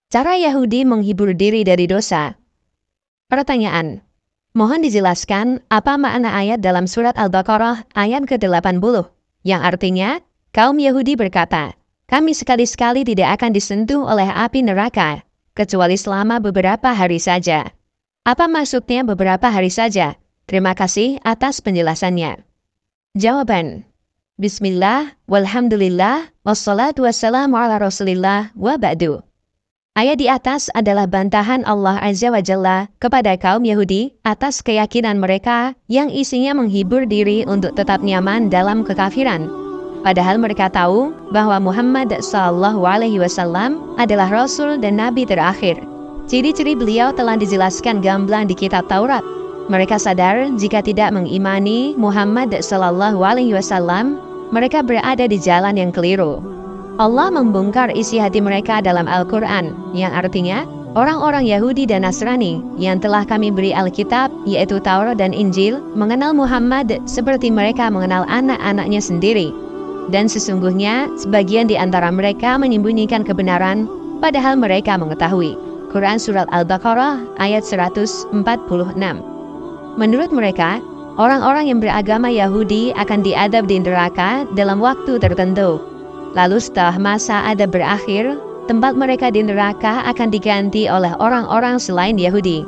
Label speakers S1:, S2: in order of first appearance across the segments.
S1: Cara Yahudi menghibur diri dari dosa. Pertanyaan. Mohon dijelaskan apa makna ayat dalam surat Al-Baqarah ayat ke-80, yang artinya, kaum Yahudi berkata, kami sekali-sekali tidak akan disentuh oleh api neraka, kecuali selama beberapa hari saja. Apa maksudnya beberapa hari saja? Terima kasih atas penjelasannya. Jawaban. Bismillah, walhamdulillah, wassalatu wassalamu ala rasulillah, wa ba'du. Ayat di atas adalah bantahan Allah Azza wa Jalla kepada kaum Yahudi atas keyakinan mereka yang isinya menghibur diri untuk tetap nyaman dalam kekafiran. Padahal mereka tahu bahwa Muhammad SAW adalah Rasul dan Nabi terakhir. Ciri-ciri beliau telah dijelaskan gamblang di kitab Taurat. Mereka sadar jika tidak mengimani Muhammad SAW, mereka berada di jalan yang keliru. Allah membongkar isi hati mereka dalam Al-Quran, yang artinya, orang-orang Yahudi dan Nasrani yang telah kami beri Alkitab, yaitu Taurat dan Injil, mengenal Muhammad seperti mereka mengenal anak-anaknya sendiri. Dan sesungguhnya, sebagian di antara mereka menyembunyikan kebenaran, padahal mereka mengetahui. Quran Surat Al-Baqarah ayat 146. Menurut mereka, orang-orang yang beragama Yahudi akan diadab di neraka dalam waktu tertentu. Lalu setelah masa adab berakhir, tempat mereka di neraka akan diganti oleh orang-orang selain Yahudi.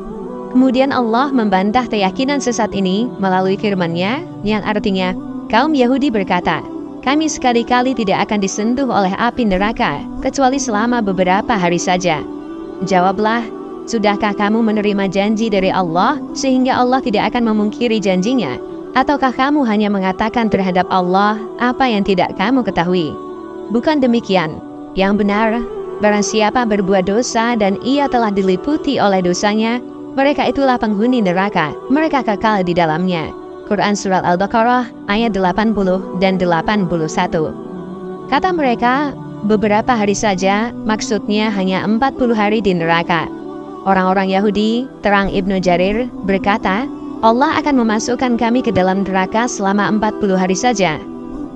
S1: Kemudian Allah membantah keyakinan sesat ini melalui firman-Nya yang artinya, kaum Yahudi berkata, kami sekali-kali tidak akan disentuh oleh api neraka, kecuali selama beberapa hari saja. Jawablah, sudahkah kamu menerima janji dari Allah sehingga Allah tidak akan memungkiri janjinya? Ataukah kamu hanya mengatakan terhadap Allah apa yang tidak kamu ketahui? Bukan demikian. Yang benar, barang siapa berbuat dosa dan ia telah diliputi oleh dosanya, mereka itulah penghuni neraka, mereka kekal di dalamnya. Quran Surat Al-Baqarah ayat 80 dan 81. Kata mereka, beberapa hari saja, maksudnya hanya 40 hari di neraka. Orang-orang Yahudi, terang Ibnu Jarir, berkata, Allah akan memasukkan kami ke dalam neraka selama 40 hari saja.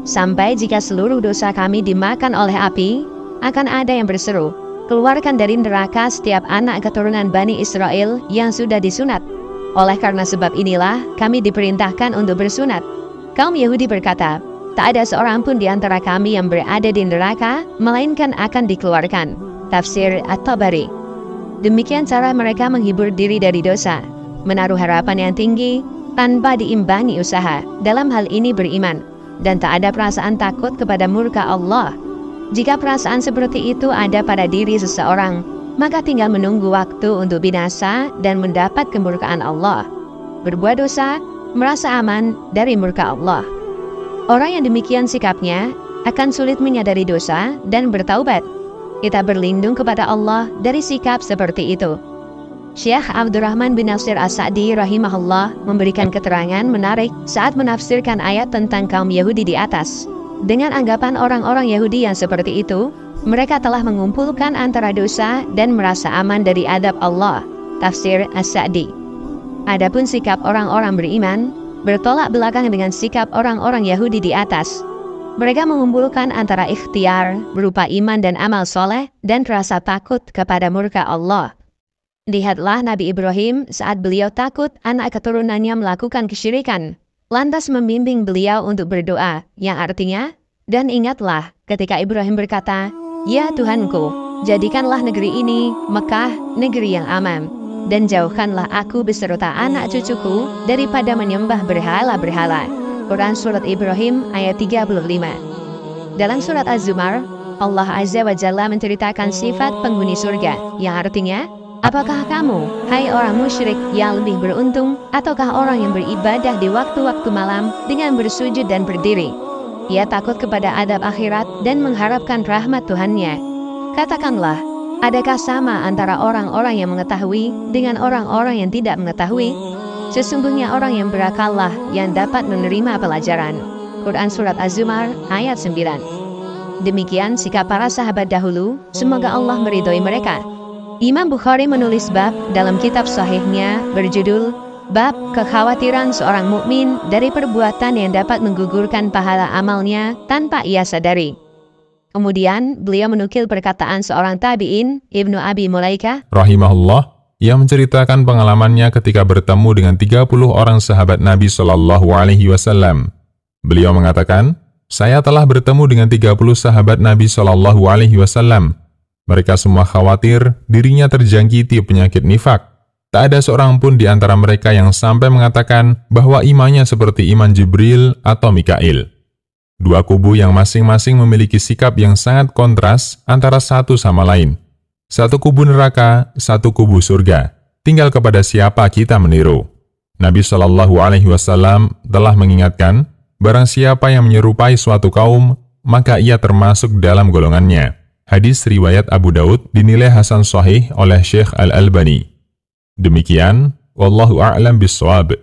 S1: Sampai jika seluruh dosa kami dimakan oleh api, akan ada yang berseru, keluarkan dari neraka setiap anak keturunan Bani Israel yang sudah disunat. Oleh karena sebab inilah, kami diperintahkan untuk bersunat. Kaum Yahudi berkata, tak ada seorang pun di antara kami yang berada di neraka, melainkan akan dikeluarkan. Tafsir At-Tabari. Demikian cara mereka menghibur diri dari dosa, menaruh harapan yang tinggi, tanpa diimbangi usaha, dalam hal ini beriman. Dan tak ada perasaan takut kepada murka Allah. Jika perasaan seperti itu ada pada diri seseorang, maka tinggal menunggu waktu untuk binasa dan mendapat kemurkaan Allah. Berbuat dosa, merasa aman dari murka Allah. Orang yang demikian sikapnya akan sulit menyadari dosa dan bertaubat. Kita berlindung kepada Allah dari sikap seperti itu. Syekh Abdurrahman bin Nasir As-Sa'di rahimahullah memberikan keterangan menarik saat menafsirkan ayat tentang kaum Yahudi di atas. Dengan anggapan orang-orang Yahudi yang seperti itu, mereka telah mengumpulkan antara dosa dan merasa aman dari adab Allah. Tafsir As-Sa'di. Adapun sikap orang-orang beriman, bertolak belakang dengan sikap orang-orang Yahudi di atas. Mereka mengumpulkan antara ikhtiar, berupa iman dan amal soleh, dan rasa takut kepada murka Allah. Lihatlah Nabi Ibrahim saat beliau takut anak keturunannya melakukan kesyirikan, lantas membimbing beliau untuk berdoa, yang artinya, dan ingatlah ketika Ibrahim berkata, ya Tuhanku, jadikanlah negeri ini, Mekah, negeri yang aman, dan jauhkanlah aku beserta anak cucuku daripada menyembah berhala-berhala. Quran Surat Ibrahim ayat 35. Dalam Surat Az-Zumar, Allah Azza wa Jalla menceritakan sifat penghuni surga, yang artinya, apakah kamu, hai orang musyrik yang lebih beruntung, ataukah orang yang beribadah di waktu-waktu malam dengan bersujud dan berdiri? Ia takut kepada adab akhirat dan mengharapkan rahmat Tuhannya. Katakanlah, adakah sama antara orang-orang yang mengetahui dengan orang-orang yang tidak mengetahui? Sesungguhnya orang yang berakallah yang dapat menerima pelajaran. Quran Surat Az-Zumar ayat 9. Demikian sikap para sahabat dahulu, semoga Allah meridhoi mereka. Imam Bukhari menulis bab dalam kitab sahihnya berjudul Bab Kekhawatiran Seorang Mukmin dari Perbuatan yang Dapat Menggugurkan Pahala Amalnya Tanpa Ia Sadari. Kemudian beliau menukil perkataan seorang tabi'in, Ibnu Abi Mulaikah,
S2: rahimahullah, yang menceritakan pengalamannya ketika bertemu dengan 30 orang sahabat Nabi Shallallahu Alaihi Wasallam. Beliau mengatakan, saya telah bertemu dengan 30 sahabat Nabi Shallallahu Alaihi Wasallam. Mereka semua khawatir dirinya terjangkiti penyakit nifak. Tak ada seorang pun di antara mereka yang sampai mengatakan bahwa imannya seperti iman Jibril atau Mikail. Dua kubu yang masing-masing memiliki sikap yang sangat kontras antara satu sama lain. Satu kubu neraka, satu kubu surga. Tinggal kepada siapa kita meniru. Nabi Shallallahu Alaihi Wasallam telah mengingatkan, barang siapa yang menyerupai suatu kaum, maka ia termasuk dalam golongannya. Hadis riwayat Abu Daud dinilai hasan sahih oleh Syekh Al-Albani. Demikian, wallahu a'lam bishawab.